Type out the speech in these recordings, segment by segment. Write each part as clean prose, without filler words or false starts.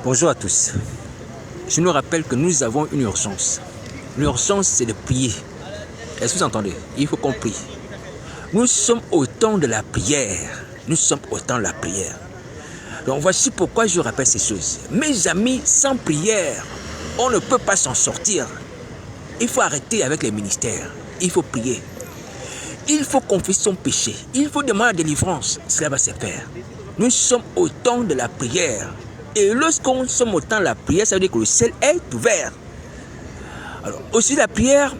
Bonjour à tous. Je nous rappelle que nous avons une urgence. L'urgence, c'est de prier. Est-ce que vous entendez? Il faut qu'on prie. Nous sommes au temps de la prière. Nous sommes au temps de la prière. Donc voici pourquoi je rappelle ces choses. Mes amis, sans prière, on ne peut pas s'en sortir. Il faut arrêter avec les ministères. Il faut prier. Il faut confesser son péché. Il faut demander la délivrance. Cela va se faire. Nous sommes au temps de la prière. Et lorsqu'on sommes au temps de la prière, ça veut dire que le ciel est ouvert. Alors, aussi la prière,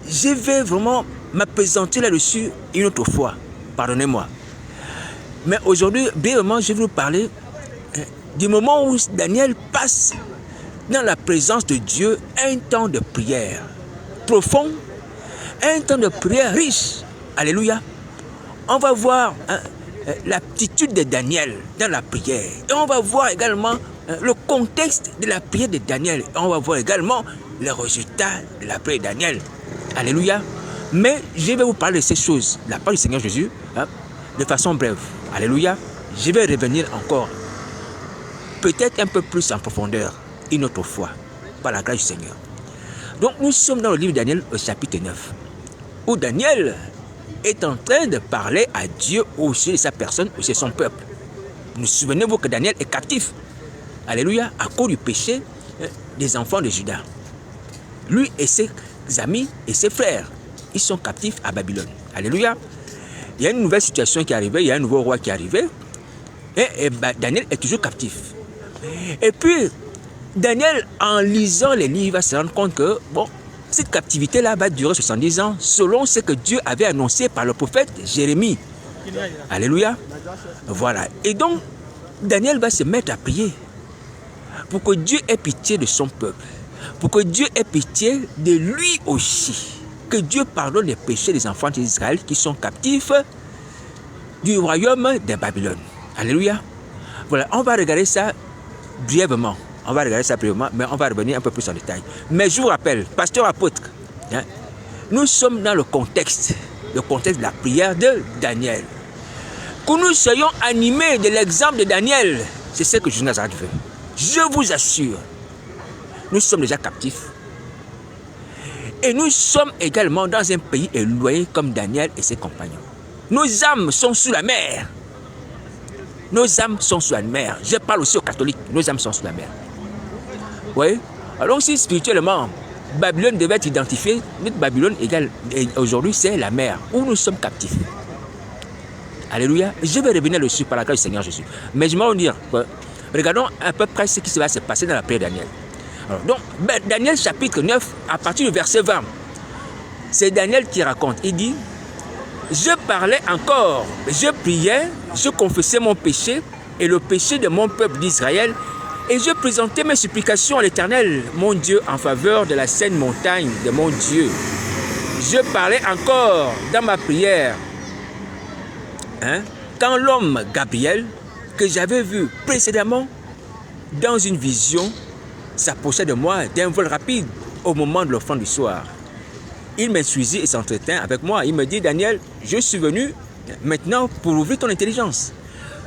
je vais vraiment m'appesantir là-dessus une autre fois. Pardonnez-moi. Mais aujourd'hui, brièvement, je vais vous parler du moment où Daniel passe dans la présence de Dieu un temps de prière profond, un temps de prière riche. Alléluia. On va voir l'aptitude de Daniel dans la prière. Et on va voir également le contexte de la prière de Daniel. Et on va voir également les résultats de la prière de Daniel. Alléluia. Mais je vais vous parler de ces choses, la part du Seigneur Jésus, de façon brève. Alléluia. Je vais revenir encore, peut-être un peu plus en profondeur, une autre fois, par la grâce du Seigneur. Donc nous sommes dans le livre de Daniel au chapitre 9, où Daniel est en train de parler à Dieu au sujet de sa personne, au sujet de son peuple. Vous vous souvenez-vous que Daniel est captif. Alléluia, à cause du péché des enfants de Juda. Lui et ses amis et ses frères, ils sont captifs à Babylone. Alléluia. Il y a une nouvelle situation qui est arrivée, il y a un nouveau roi qui est arrivé. Et Daniel est toujours captif. Et puis, Daniel, en lisant les livres, va se rendre compte que, bon, cette captivité-là va durer 70 ans, selon ce que Dieu avait annoncé par le prophète Jérémie. Alléluia. Voilà. Et donc, Daniel va se mettre à prier pour que Dieu ait pitié de son peuple, pour que Dieu ait pitié de lui aussi, que Dieu pardonne les péchés des enfants d'Israël qui sont captifs du royaume de Babylone. Alléluia. Voilà, on va regarder ça brièvement. On va regarder ça brièvement, mais on va revenir un peu plus en détail. Mais je vous rappelle, pasteur apôtre, nous sommes dans le contexte de la prière de Daniel. Que nous soyons animés de l'exemple de Daniel, c'est ce que Jonas veut. Je vous assure, nous sommes déjà captifs. Et nous sommes également dans un pays éloigné comme Daniel et ses compagnons. Nos âmes sont sous la mer. Nos âmes sont sous la mer. Je parle aussi aux catholiques. Nos âmes sont sous la mer. Oui. Alors si spirituellement, Babylone devait être identifiée, notre Babylone égale aujourd'hui, c'est la mer où nous sommes captifs. Alléluia. Je vais revenir dessus par la grâce du Seigneur Jésus. Mais je vais vous dire, regardons à peu près ce qui va se passer dans la prière de Daniel. Alors, donc, Daniel chapitre 9, à partir du verset 20, c'est Daniel qui raconte. Il dit, je parlais encore, je priais, je confessais mon péché et le péché de mon peuple d'Israël, et je présentais mes supplications à l'Éternel, mon Dieu, en faveur de la sainte montagne de mon Dieu. Je parlais encore dans ma prière, quand l'homme Gabriel, que j'avais vu précédemment dans une vision, s'approchait de moi d'un vol rapide au moment de l'offrande du soir. Il m'instruisit et s'entretint avec moi. Il me dit, Daniel, je suis venu maintenant pour ouvrir ton intelligence.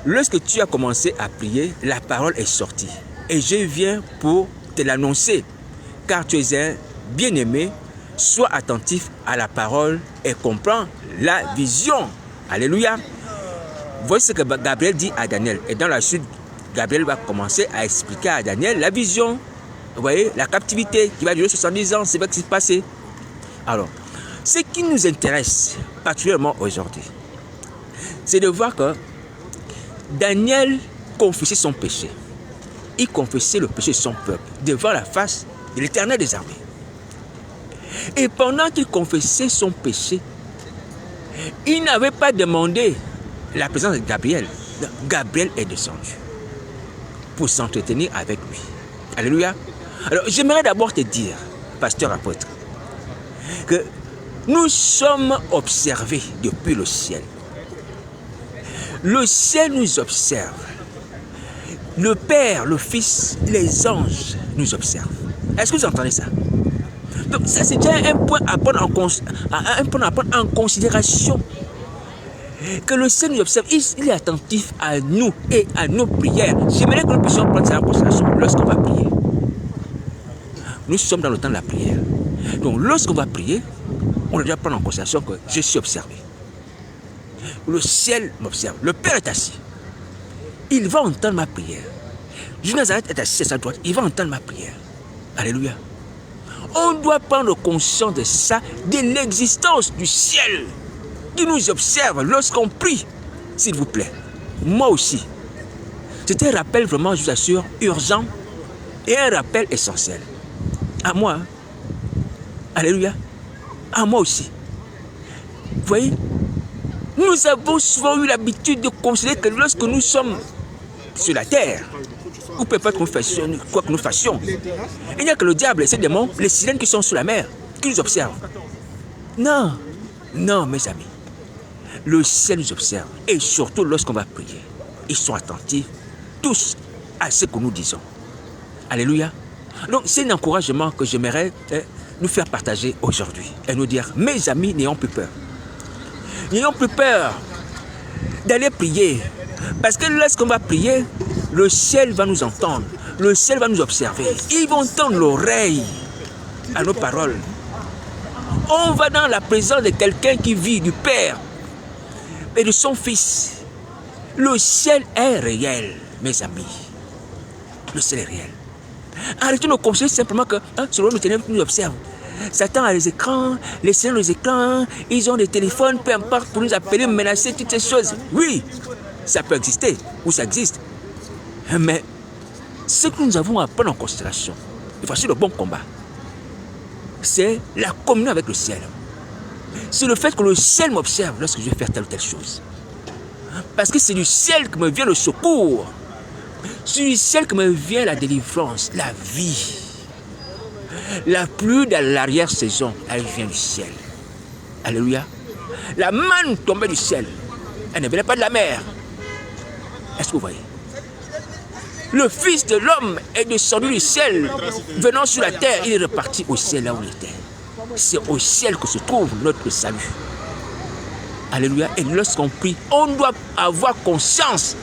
Lorsque tu as commencé à prier, la parole est sortie. Et je viens pour te l'annoncer. Car tu es un bien-aimé, sois attentif à la parole et comprends la vision. Alléluia. Voici ce que Gabriel dit à Daniel. Et dans la suite, Gabriel va commencer à expliquer à Daniel la vision. Vous voyez, la captivité qui va durer 70 ans, c'est ce qui s'est passé. Alors, ce qui nous intéresse particulièrement aujourd'hui, c'est de voir que Daniel confessait son péché. Il confessait le péché de son peuple devant la face de l'Éternel des armées. Et pendant qu'il confessait son péché, il n'avait pas demandé la présence de Gabriel. Gabriel est descendu pour s'entretenir avec lui. Alléluia. Alors, j'aimerais d'abord te dire, pasteur apôtre, que nous sommes observés depuis le ciel. Le ciel nous observe. Le Père, le Fils, les anges nous observent. Est-ce que vous entendez ça? Donc, ça, c'est déjà un point à prendre en considération. Que le ciel nous observe, il est attentif à nous et à nos prières. J'aimerais que nous puissions prendre ça en considération lorsqu'on va prier. Nous sommes dans le temps de la prière. Donc lorsqu'on va prier, on doit prendre en considération que je suis observé. Le ciel m'observe. Le Père est assis. Il va entendre ma prière. Jésus Nazareth est assis à sa droite. Il va entendre ma prière. Alléluia. On doit prendre conscience de ça, de l'existence du ciel qui nous observe lorsqu'on prie. S'il vous plaît. Moi aussi. C'est un rappel vraiment, je vous assure, urgent et un rappel essentiel. À moi. Hein? Alléluia. À moi aussi. Vous voyez, nous avons souvent eu l'habitude de considérer que lorsque nous sommes sur la terre, ou peu importe quoi que nous fassions, il n'y a que le diable et ses démons, les sirènes qui sont sous la mer, qui nous observent. Non, non, mes amis. Le ciel nous observe. Et surtout lorsqu'on va prier, ils sont attentifs, tous, à ce que nous disons. Alléluia. Donc, c'est un encouragement que j'aimerais nous faire partager aujourd'hui. Et nous dire, mes amis, n'ayons plus peur. N'ayons plus peur d'aller prier. Parce que lorsqu'on va prier, le ciel va nous entendre. Le ciel va nous observer. Ils vont tendre l'oreille à nos paroles. On va dans la présence de quelqu'un qui vit du Père et de son Fils. Le ciel est réel, mes amis. Le ciel est réel. Arrêtons de considérer simplement que selon le ténèbres nous observe. Satan a les écrans, les sirènes les écrans, ils ont des téléphones, peu importe, pour nous appeler, menacer, toutes ces choses. Oui, ça peut exister, ou ça existe. Mais ce que nous avons à prendre en considération, et voici le bon combat, c'est la communion avec le ciel. C'est le fait que le ciel m'observe lorsque je vais faire telle ou telle chose. Parce que c'est du ciel que me vient le secours. C'est du ciel que me vient la délivrance, la vie. La pluie de l'arrière-saison, elle vient du ciel. Alléluia. La manne tombait du ciel. Elle ne venait pas de la mer. Est-ce que vous voyez? Le Fils de l'homme est descendu du ciel, venant sur la terre, il est reparti au ciel là où il était. C'est au ciel que se trouve notre salut. Alléluia. Et lorsqu'on prie, on doit avoir conscience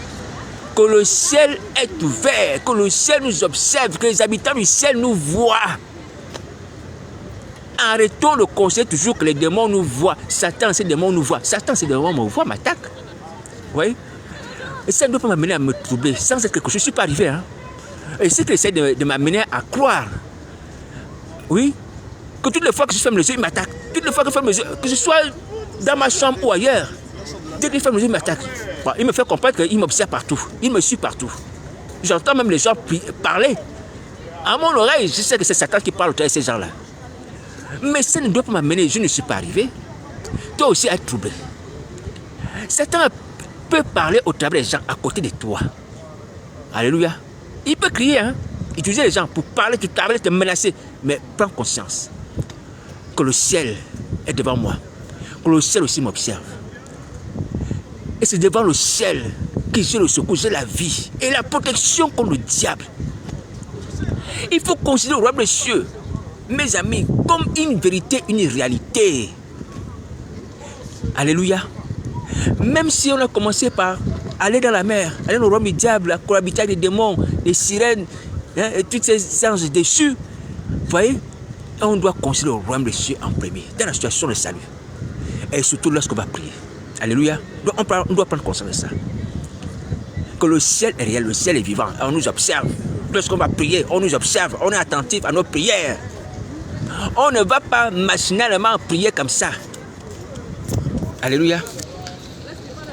que le ciel est ouvert, que le ciel nous observe, que les habitants du ciel nous voient. Arrêtons de considérer toujours que les démons nous voient. Satan, ces démons nous voient. Satan, ces démons me voient, m'attaquent. Vous voyez? Et ça ne doit pas m'amener à me troubler. Sans être quelque chose, je ne suis pas arrivé. Hein? Et c'est qu'il essaie de m'amener à croire. Oui? Que toutes les fois que je ferme les yeux, il m'attaque. Toutes les fois que je ferme les yeux, que je sois dans ma chambre ou ailleurs, dès qu'il ferme les yeux, il m'attaque. Bon, il me fait comprendre qu'il m'observe partout. Il me suit partout. J'entends même les gens parler. À mon oreille, je sais que c'est Satan qui parle à ces gens-là. Mais ça ne doit pas m'amener, je ne suis pas arrivé. Toi aussi à être troublé. Satan peut parler au travers des gens à côté de toi. Alléluia. Il peut crier, hein, utiliser les gens pour parler, te parler, te menacer. Mais prends conscience que le ciel est devant moi. Que le ciel aussi m'observe. Et c'est devant le ciel que j'ai le secours, j'ai la vie et la protection contre le diable. Il faut considérer le royaume des cieux, mes amis, comme une vérité, une réalité. Alléluia. Même si on a commencé par aller dans la mer, aller dans le royaume du diable, cohabiter avec des démons, des sirènes, hein, et tous ces anges déçus, vous voyez, on doit considérer le royaume des cieux en premier, dans la situation de salut. Et surtout lorsqu'on va prier. Alléluia. Donc on doit prendre conscience de ça. Que le ciel est réel, le ciel est vivant, on nous observe. Lorsqu'on va prier, on nous observe, on est attentif à nos prières. On ne va pas machinalement prier comme ça. Alléluia.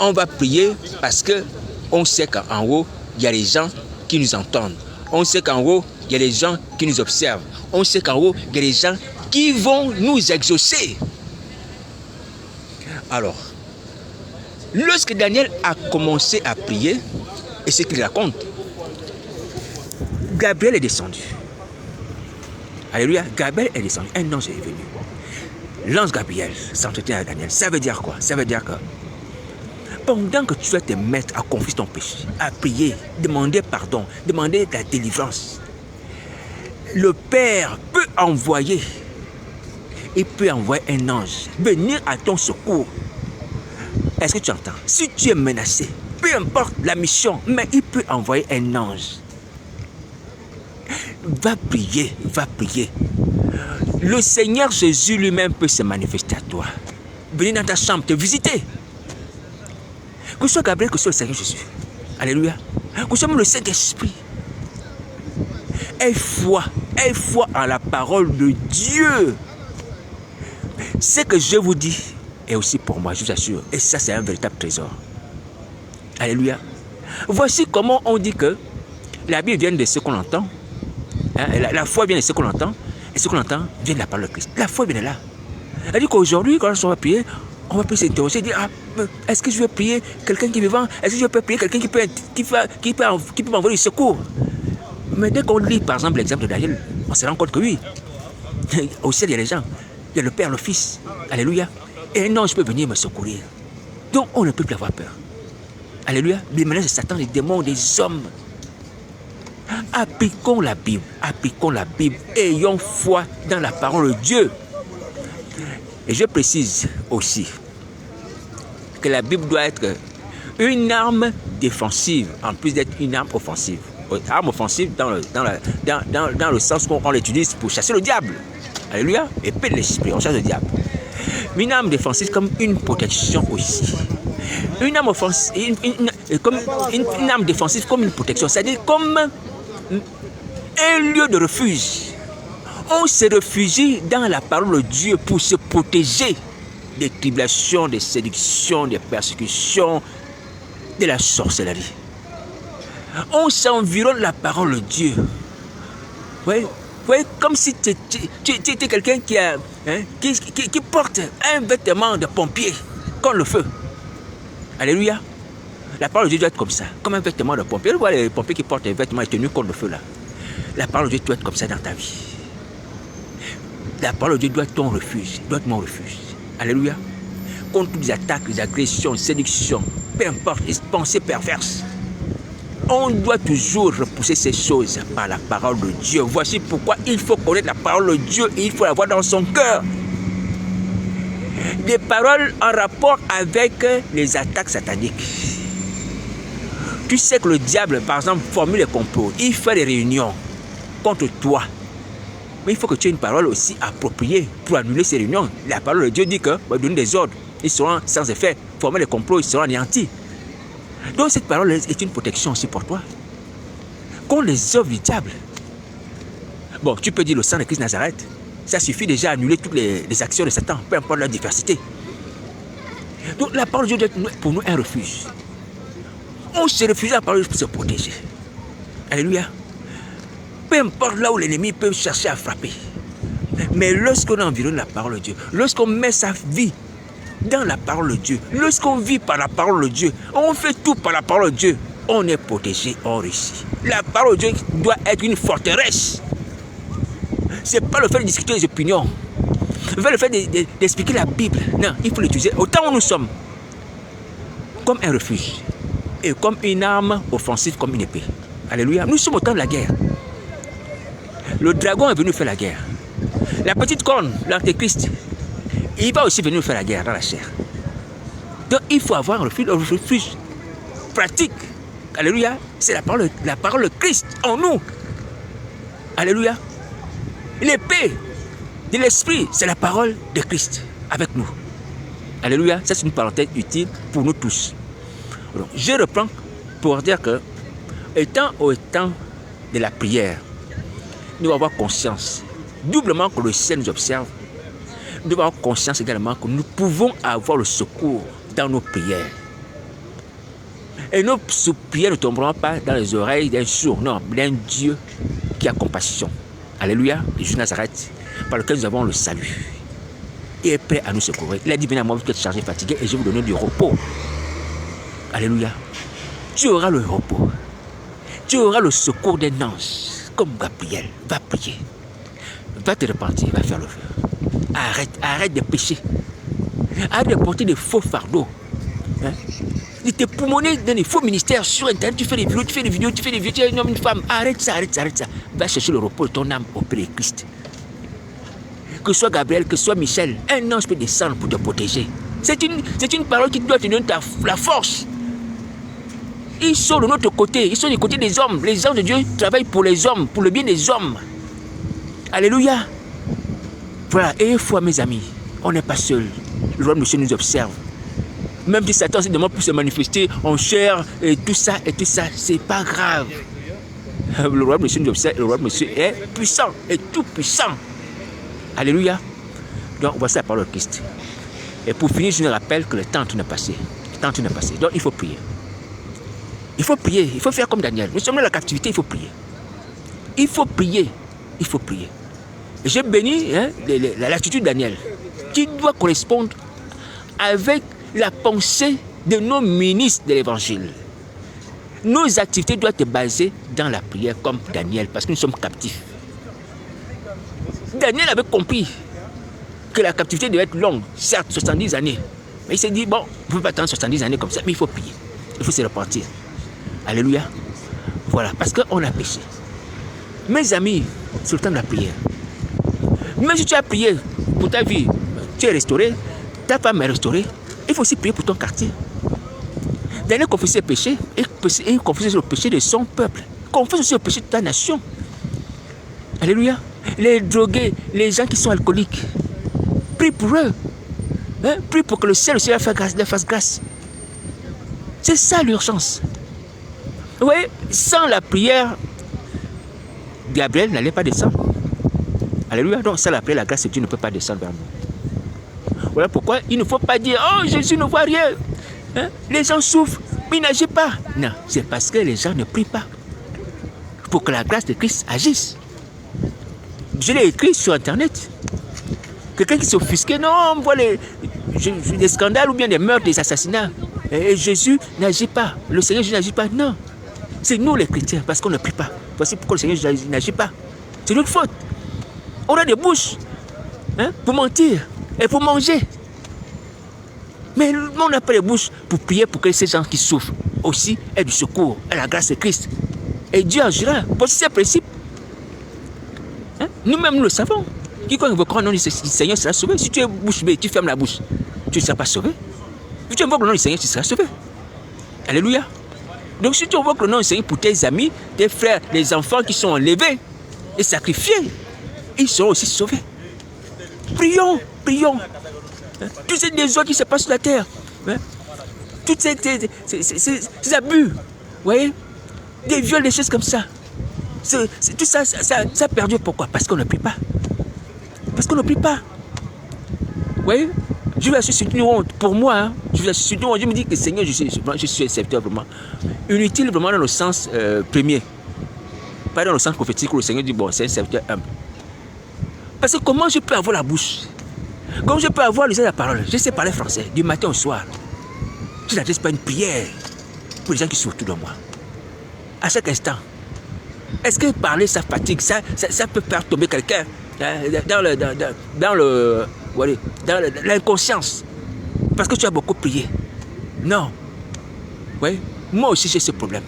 On va prier parce qu'on sait qu'en haut, il y a des gens qui nous entendent. On sait qu'en haut, il y a des gens qui nous observent. On sait qu'en haut, il y a des gens qui vont nous exaucer. Alors, lorsque Daniel a commencé à prier, et ce qu'il raconte, Gabriel est descendu. Alléluia, Gabriel est descendu. Un ange est venu. L'ange Gabriel s'entretient avec Daniel. Ça veut dire quoi? Ça veut dire que pendant que tu vas te mettre à confesser ton péché, à prier, demander pardon, demander ta délivrance, le Père peut envoyer, il peut envoyer un ange, venir à ton secours. Est-ce que tu entends? Si tu es menacé, peu importe la mission, mais il peut envoyer un ange. Va prier, va prier. Le Seigneur Jésus lui-même peut se manifester à toi. Venir dans ta chambre, te visiter. Que ce soit Gabriel, que ce soit le Seigneur Jésus. Alléluia. Que ce soit même le Saint-Esprit. Aie foi en la parole de Dieu. Ce que je vous dis est aussi pour moi, je vous assure. Et ça, c'est un véritable trésor. Alléluia. Voici comment on dit que la Bible vient de ce qu'on entend. Hein, la foi vient de ce qu'on entend. Et ce qu'on entend vient de la parole de Christ. La foi vient de là. Elle dit qu'aujourd'hui, quand on va prier, on va s'interroger, dire, est-ce que je vais prier quelqu'un qui est vivant? Est-ce que je peux prier quelqu'un qui peut m'envoyer du secours? Mais dès qu'on lit, par exemple, l'exemple de Daniel, on se rend compte que oui, au ciel, il y a les gens. Il y a le Père, le Fils. Alléluia. Et un ange peut venir me secourir. Donc, on ne peut plus avoir peur. Alléluia. Les menaces de Satan, les démons, des hommes. Appliquons la Bible. Appliquons la Bible. Ayons foi dans la parole de Dieu. Et je précise aussi que la Bible doit être une arme défensive, en plus d'être une arme offensive. Arme offensive dans le sens qu'on l'utilise pour chasser le diable. Alléluia. Épée de l'esprit, on chasse le diable. Mais une arme défensive comme une protection aussi. Une arme offensive, une arme défensive comme une protection, c'est-à-dire comme un lieu de refuge. On se réfugie dans la parole de Dieu pour se protéger des tribulations, des séductions, des persécutions, de la sorcellerie. On s'environne de la parole de Dieu. Oui, comme si tu étais quelqu'un qui porte un vêtement de pompier, comme le feu. Alléluia. La parole de Dieu doit être comme ça, comme un vêtement de pompier. Vous voyez les pompiers qui portent des vêtements et tenues contre le feu là. La parole de Dieu doit être comme ça dans ta vie. La parole de Dieu doit être ton refuge, doit être mon refuge. Alléluia. Contre toutes les attaques, les agressions, les séductions, peu importe, les pensées perverses. On doit toujours repousser ces choses par la parole de Dieu. Voici pourquoi il faut connaître la parole de Dieu et il faut l'avoir dans son cœur. Des paroles en rapport avec les attaques sataniques. Tu sais que le diable, par exemple, formule les complots. Il fait des réunions contre toi. Mais il faut que tu aies une parole aussi appropriée pour annuler ces réunions. La parole de Dieu dit que va donner des ordres. Ils seront sans effet. Former les complots, ils seront anéantis. Donc cette parole est une protection aussi pour toi. Contre les œuvres du diable. Bon, tu peux dire le sang de Christ Nazareth. Ça suffit déjà à annuler toutes les actions de Satan, peu importe leur diversité. Donc la parole de Dieu doit être pour nous un refuge. On se refuse à la parole de Dieu pour se protéger. Alléluia. Peu importe là où l'ennemi peut chercher à frapper. Mais lorsqu'on environne la parole de Dieu, lorsqu'on met sa vie dans la parole de Dieu, lorsqu'on vit par la parole de Dieu, on fait tout par la parole de Dieu, on est protégé, on réussit. La parole de Dieu doit être une forteresse. Ce n'est pas le fait de discuter des opinions, le fait d'expliquer la Bible. Non, il faut l'utiliser autant où nous sommes, comme un refuge et comme une arme offensive, comme une épée. Alléluia. Nous sommes au temps de la guerre. Le dragon est venu faire la guerre. La petite corne, l'antéchrist, il va aussi venir faire la guerre dans la chair. Donc il faut avoir un refuge pratique. Alléluia. C'est la parole de Christ en nous. Alléluia. L'épée de l'esprit, c'est la parole de Christ avec nous. Alléluia. Ça, c'est une parenthèse utile pour nous tous. Donc, je reprends pour dire que, étant au temps de la prière, nous devons avoir conscience, doublement que le ciel nous observe, nous devons avoir conscience également que nous pouvons avoir le secours dans nos prières. Et nos prières ne tomberont pas dans les oreilles d'un sourd, non, d'un Dieu qui a compassion. Alléluia, Jésus Nazareth, par lequel nous avons le salut. Il est prêt à nous secourir. Il a dit, venez à moi, vous êtes chargés, fatigués, et je vais vous donner du repos. Alléluia. Tu auras le repos. Tu auras le secours d'un ange. Comme Gabriel, va prier. Va te repentir, va faire le feu. Arrête de pécher. Arrête de porter des faux fardeaux. De te poumonner dans des faux ministères sur Internet. Tu fais des vidéos, tu es un homme, une femme. Arrête ça. Va chercher le repos de ton âme auprès de Christ. Que ce soit Gabriel, que ce soit Michel, un ange peut descendre pour te protéger. C'est une parole qui doit te donner la force. Ils sont de notre côté, ils sont du côté des hommes. Les anges de Dieu travaillent pour les hommes, pour le bien des hommes. Alléluia. Voilà, et une fois, mes amis, on n'est pas seul. Le roi de Dieu nous observe. Même si Satan se demande pour se manifester en chair et tout ça, c'est pas grave. Le roi de Dieu nous observe, le roi de Dieu est puissant, est tout puissant. Alléluia. Donc, voici la parole de Christ. Et pour finir, je me rappelle que le temps est passé. Le temps est passé. Donc, il faut prier. Il faut prier. Il faut faire comme Daniel. Nous sommes dans la captivité, il faut prier. Il faut prier. Il faut prier. J'ai béni l'attitude de Daniel, qui doit correspondre avec la pensée de nos ministres de l'évangile. Nos activités doivent être basées dans la prière, comme Daniel, parce que nous sommes captifs. Daniel avait compris que la captivité devait être longue, certes, 70 années. Mais il s'est dit, bon, on ne peut pas attendre 70 années comme ça, mais il faut prier. Il faut se repentir. Alléluia. Voilà, parce qu'on a péché. Mes amis, c'est le temps de la prière. Même si tu as prié pour ta vie, tu es restauré, ta femme est restaurée, il faut aussi prier pour ton quartier. Daniel confessait le péché, et confessait le péché de son peuple. Confesse aussi le péché de ta nation. Alléluia. Les drogués, les gens qui sont alcooliques, prie pour eux. Hein? Prie pour que le ciel leur fasse grâce. C'est ça l'urgence. Vous voyez, sans la prière, Gabriel n'allait pas descendre. Alléluia. Donc, sans la prière, la grâce de Dieu ne peut pas descendre vers nous. Voilà pourquoi il ne faut pas dire, oh, Jésus ne voit rien. Hein? Les gens souffrent, mais ils n'agissent pas. Non, c'est parce que les gens ne prient pas pour que la grâce de Christ agisse. Je l'ai écrit sur Internet. Quelqu'un qui s'offusquait, non, on voit des scandales ou bien des meurtres, des assassinats. Et Jésus n'agit pas. Le Seigneur Jésus n'agit pas. Non. C'est nous les chrétiens, parce qu'on ne prie pas. Voici pourquoi le Seigneur Jésus n'agit pas. C'est notre faute. On a des bouches pour mentir et pour manger. Mais on n'a pas les bouches pour prier pour que ces gens qui souffrent aussi aient du secours, à la grâce de Christ. Et Dieu agira. Pour ces principes. Nous-mêmes, nous le savons. Quiconque invoquera le nom du Seigneur sera sauvé. Si tu es bouche bée, tu fermes la bouche, tu ne seras pas sauvé. Si tu invoques le nom du Seigneur, tu seras sauvé. Alléluia. Donc si tu invoques le nom du Seigneur pour tes amis, tes frères, les enfants qui sont enlevés et sacrifiés, ils seront aussi sauvés. Prions, prions. Tous ces désordres qui se passent sur la terre, tous ces abus, vous voyez, des viols, des choses comme ça. Tout ça, ça a perdu. Pourquoi? Parce qu'on ne prie pas. Parce qu'on ne prie pas. Vous voyez? Je vais assurer une honte. Pour moi, je vais assurer une honte. Je me dis que Seigneur, je suis un serviteur vraiment. Inutile vraiment dans le sens premier. Pas dans le sens prophétique où le Seigneur dit, bon, c'est un serviteur humble. Parce que comment je peux avoir la bouche? Comment je peux avoir l'usage de la parole? Je sais parler français, du matin au soir. Je n'adresse pas une prière pour les gens qui sont autour de moi. À chaque instant. Est-ce que parler, ça fatigue? Ça peut faire tomber quelqu'un dans l'inconscience. Parce que tu as beaucoup prié. Non. Oui. Moi aussi, j'ai ce problème.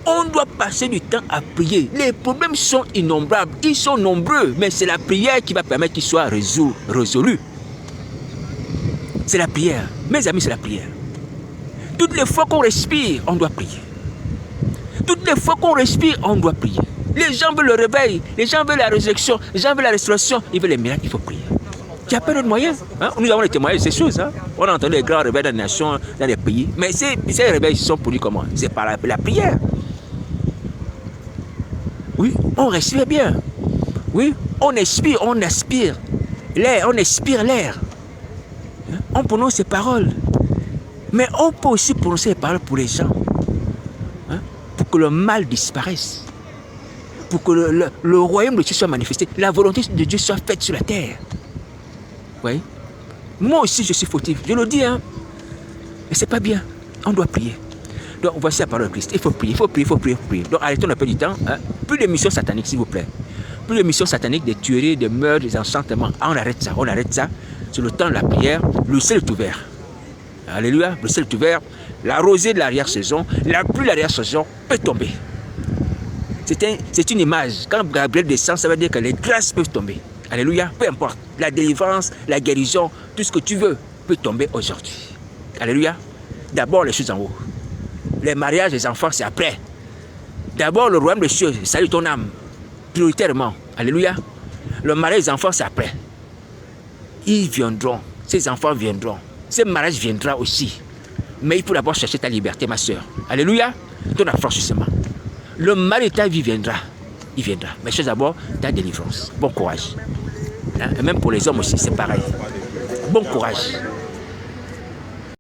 On doit passer du temps à prier. Les problèmes sont innombrables. Ils sont nombreux. Mais c'est la prière qui va permettre qu'ils soient résolus. C'est la prière. Mes amis, c'est la prière. Toutes les fois qu'on respire, on doit prier. Toutes les fois qu'on respire, on doit prier. Les gens veulent le réveil, les gens veulent la résurrection, les gens veulent la restauration, ils veulent les miracles, il faut prier. Il n'y a pas d'autre moyen. Nous avons les témoignages de ces choses. On a entendu les grands réveils dans les nations, dans les pays. Mais ces réveils sont produits comment? C'est par la prière. Oui, on respire bien. Oui, on expire, on aspire l'air, on expire l'air. On prononce ces paroles. Mais on peut aussi prononcer les paroles pour les gens. Pour que le mal disparaisse. Pour que le royaume de Dieu soit manifesté. La volonté de Dieu soit faite sur la terre. Oui. Moi aussi, je suis fautif. Je le dis, Mais c'est pas bien. On doit prier. Donc, voici la parole de Christ. Il faut prier, il faut prier, il faut prier, il faut prier. Donc, arrêtons un peu du temps. Plus de missions sataniques, s'il vous plaît. Plus de missions sataniques, des tueries, des meurtres, des enchantements. On arrête ça, on arrête ça. C'est le temps de la prière. Le ciel est ouvert. Alléluia. Le ciel est ouvert. La rosée de l'arrière-saison, la pluie de l'arrière-saison peut tomber. C'est une image. Quand Gabriel descend, ça veut dire que les grâces peuvent tomber. Alléluia. Peu importe. La délivrance, la guérison, tout ce que tu veux. peut tomber aujourd'hui. Alléluia. D'abord les choses en haut. Les mariages, les enfants, c'est après. D'abord le royaume des cieux, salue ton âme. Prioritairement. Alléluia. Le mariage des enfants, c'est après. Ils viendront. Ces enfants viendront. Ce mariage viendra aussi. Mais il faut d'abord chercher ta liberté, ma soeur. Alléluia. Ton affranchissement. Le mari de ta vie viendra. Il viendra. Mais cherche d'abord ta délivrance. Bon courage. Hein? Et même pour les hommes aussi, c'est pareil. Bon courage.